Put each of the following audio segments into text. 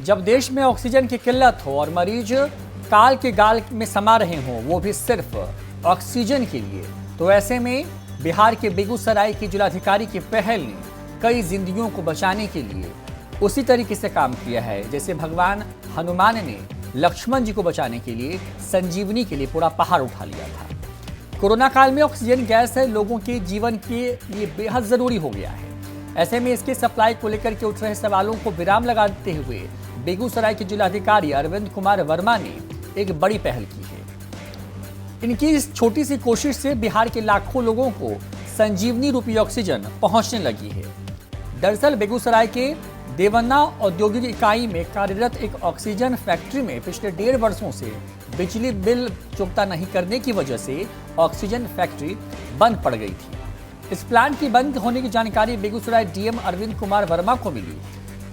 जब देश में ऑक्सीजन की किल्लत हो और मरीज काल के गाल में समा रहे हों, वो भी सिर्फ ऑक्सीजन के लिए, तो ऐसे में बिहार के बेगूसराय की जिलाधिकारी की पहल ने कई जिंदगियों को बचाने के लिए उसी तरीके से काम किया है जैसे भगवान हनुमान ने लक्ष्मण जी को बचाने के लिए संजीवनी के लिए पूरा पहाड़ उठा लिया था। कोरोना काल में ऑक्सीजन गैस लोगों के जीवन के लिए बेहद जरूरी हो गया है। ऐसे में इसके सप्लाई को लेकर के उठ रहे सवालों को विराम लगा देते हुए बेगूसराय के जिलाधिकारी अरविंद कुमार वर्मा ने एक बड़ी पहल की है। इनकी इस छोटी सी कोशिश से बिहार के लाखों लोगों को संजीवनी रूपी ऑक्सीजन पहुंचने लगी है। दरअसल बेगूसराय के देवन्ना औद्योगिक इकाई में कार्यरत एक ऑक्सीजन फैक्ट्री में पिछले 1.5 वर्षों से बिजली बिल चुकता नहीं करने की वजह से ऑक्सीजन फैक्ट्री बंद पड़ गई थी। इस प्लांट की बंद होने की जानकारी बेगूसराय डीएम अरविंद कुमार वर्मा को मिली।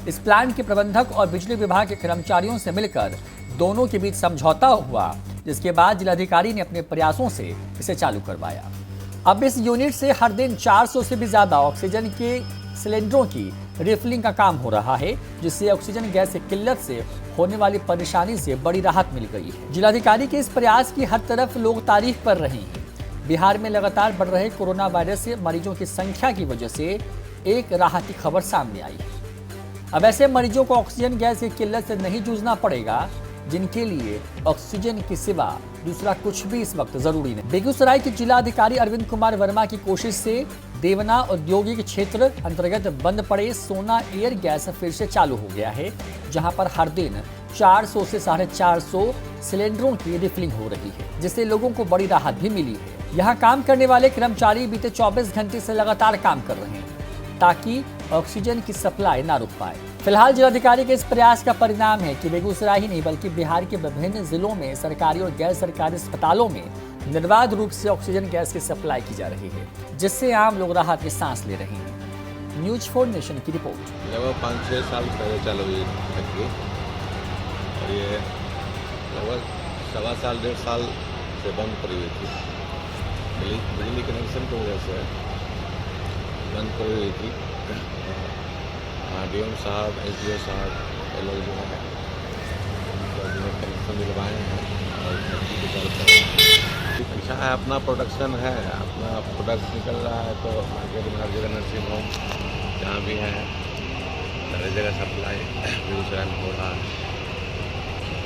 इस प्लांट के प्रबंधक और बिजली विभाग के कर्मचारियों से मिलकर दोनों के बीच समझौता हुआ, जिसके बाद जिलाधिकारी ने अपने प्रयासों से इसे चालू करवाया। अब इस यूनिट से हर दिन 400 से भी ज्यादा ऑक्सीजन के सिलेंडरों की रिफिलिंग का काम हो रहा है, जिससे ऑक्सीजन गैस की किल्लत से होने वाली परेशानी से बड़ी राहत मिल गई है। जिलाधिकारी के इस प्रयास की हर तरफ लोग तारीफ कर रहे हैं। बिहार में लगातार बढ़ रहे कोरोना वायरस से मरीजों की संख्या की वजह से एक राहत की खबर सामने आई है। अब ऐसे मरीजों को ऑक्सीजन गैस की किल्लत से नहीं जूझना पड़ेगा, जिनके लिए ऑक्सीजन के सिवा दूसरा कुछ भी इस वक्त जरूरी नहीं। बेगूसराय के जिलाधिकारी अरविंद कुमार वर्मा की कोशिश से देवना औद्योगिक क्षेत्र अंतर्गत बंद पड़े सोना एयर गैस फिर से चालू हो गया है, जहां पर हर दिन 400 से 450 सिलेंडरों की रिफिलिंग हो रही है, जिससे लोगों को बड़ी राहत भी मिली है। यहाँ काम करने वाले कर्मचारी बीते 24 घंटे से लगातार काम कर रहे हैं ताकि ऑक्सीजन की सप्लाई ना रुक पाए। फिलहाल जिलाधिकारी के इस प्रयास का परिणाम है कि बेगूसराय ही नहीं बल्कि बिहार के विभिन्न जिलों में सरकारी और गैर सरकारी अस्पतालों में निर्बाध रूप से ऑक्सीजन गैस की सप्लाई की जा रही है, जिससे आम लोग राहत की सांस ले रहे हैं। न्यूज 4 नेशन की रिपोर्ट। लगभग 5-6 साल पहले चालू हुई फैक्ट्री और ये लगभग 1.25 साल 1.5 साल से बंद पड़ी हुई थी। बिजली कनेक्शन की वजह से बंद पड़ी हुई थी। डीएम साहब, एसडीओ साहब, ये लोग जो है कनेक्शन दिलवाए हैं और फैक्ट्री के चलते अच्छा है। अपना प्रोडक्शन है, अपना प्रोडक्ट निकल रहा है, तो मार्केट में हर जगह नर्सिंग होम जहाँ भी है सारी जगह सप्लाई बेगूसराय में हो रहा है।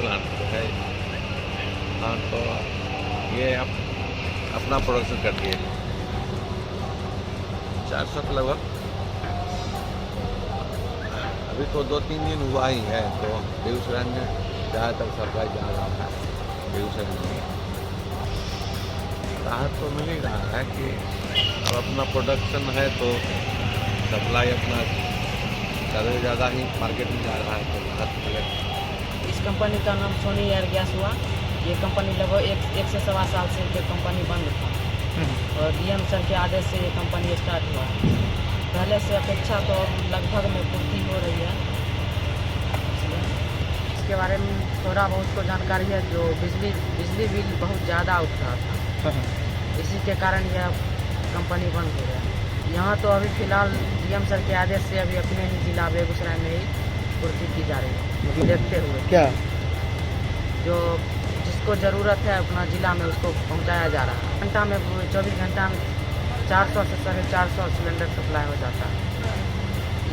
प्लांट तो है, प्लांट तो ये अपना प्रोडक्शन करती है। 400 के लगभग अभी तो 2-3 दिन हुआ ही है, तो बेगूसराय में ज़्यादातर सप्लाई जा रहा है। बेगूसराय में राहत तो मिल ही रहा है कि अब अपना प्रोडक्शन है तो सप्लाई अपना ज़्यादा से ज़्यादा ही मार्केट में जा रहा है, तो राहत मिलेगा। इस कंपनी का नाम सोनी एयर गैस हुआ। ये कंपनी लगभग 1 से 1.25 साल से ये कंपनी बंद था और डीएम सर के आदेश से ये कंपनी स्टार्ट हुआ। पहले से अपेक्षा तो लगभग में पूर्ति हो रही है। इसके बारे में थोड़ा बहुत तो जानकारी है। जो बिजली बिल बहुत ज़्यादा उठता था, इसी के कारण यह कंपनी बंद हो गया। यहाँ तो अभी फ़िलहाल डीएम सर के आदेश से अभी अपने ही जिला बेगूसराय में ही पूर्ति की जा रही है। देखते हुए क्या जो जिसको ज़रूरत है अपना ज़िला में उसको पहुँचाया जा रहा है। घंटा में 24 घंटा में 400 से 450 सिलेंडर सप्लाई हो जाता है।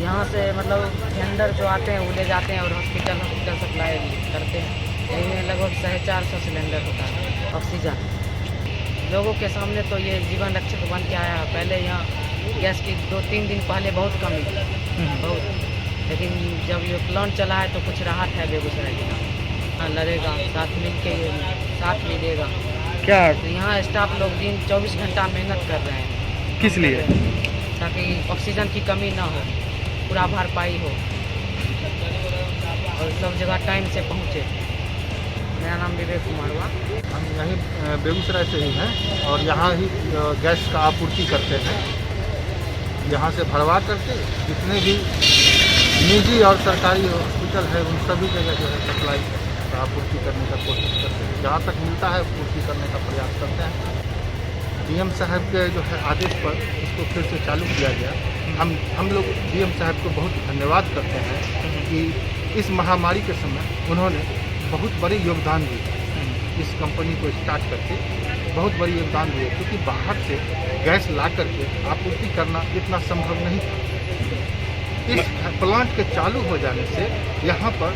यहाँ से मतलब टेंडर जो आते हैं वो ले जाते हैं और हॉस्पिटल सप्लाई करते हैं। यही में लगभग 450 सिलेंडर होता है ऑक्सीजन। लोगों के सामने तो ये जीवन रक्षक बन के आया। पहले यहाँ गैस की 2-3 दिन पहले बहुत कमी बहुत, लेकिन जब ये प्लांट चला है तो कुछ राहत है बेगूसराय जिला। हाँ, लड़ेगा, साथ मिल के साथ मिलेगा। क्या तो यहाँ स्टाफ लोग दिन 24 घंटा मेहनत कर रहे हैं। किस लिए? ताकि ऑक्सीजन की कमी ना हो, पूरा भरपाई हो और सब जगह टाइम से पहुँचे। मेरा नाम विवेक कुमार हुआ। हम यहीं बेगूसराय से ही हैं और यहाँ ही गैस का आपूर्ति करते हैं। यहाँ से भरवा करके जितने भी निजी और सरकारी हॉस्पिटल है उन सभी जगह जो है सप्लाई का आपूर्ति करने का कोशिश करते हैं। जहाँ तक मिलता है पूर्ति करने का प्रयास करते हैं। डीएम साहब के जो है आदेश पर इसको फिर से चालू किया गया। हम लोग डीएम साहब को बहुत धन्यवाद करते हैं कि इस महामारी के समय उन्होंने बहुत बड़ी योगदान दिया इस कंपनी को स्टार्ट करके, बहुत बड़ी योगदान दिया, क्योंकि बाहर से गैस ला करके आपूर्ति करना इतना संभव नहीं था। इस प्लांट के चालू हो जाने से यहाँ पर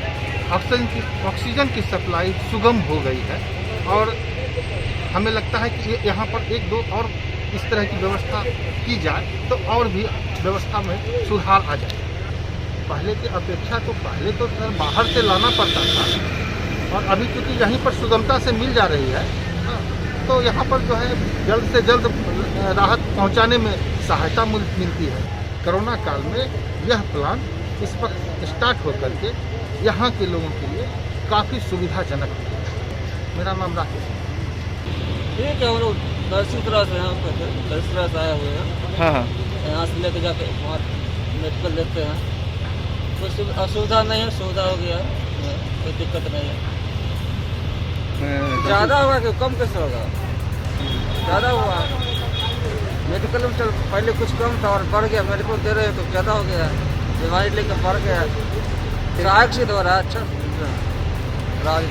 ऑक्सीजन की सप्लाई सुगम हो गई है और हमें लगता है कि यहाँ पर एक दो और इस तरह की व्यवस्था की जाए तो और भी व्यवस्था में सुधार आ जाए। पहले की अपेक्षा तो पहले तो बाहर से लाना पड़ता था और अभी क्योंकि यहीं पर सुगमता से मिल जा रही है तो यहाँ पर जो है जल्द से जल्द राहत पहुँचाने में सहायता मिलती है। कोरोना काल में यह प्लांट इस वक्त स्टार्ट होकर के यहाँ के लोगों के लिए काफ़ी सुविधाजनक है। मेरा नाम राकेश है। ठीक है, हम लोग दरअसल से यहाँ पर दरअसल से आए हुए हैं। हाँ यहाँ से लेकर जाके वहाँ मेडिकल लेते हैं, कुछ असुविधा नहीं है, सुविधा हो गया है, कोई दिक्कत नहीं है। ज़्यादा हुआ कि कम कैसे होगा? ज़्यादा हुआ मेडिकल में, चल पहले कुछ कम था और बढ़ गया, मेडिकल दे रहे हैं तो ज़्यादा हो गया, बीमारी लेकर बढ़ गया, सहायक सिद्ध हो रहा है। अच्छा राज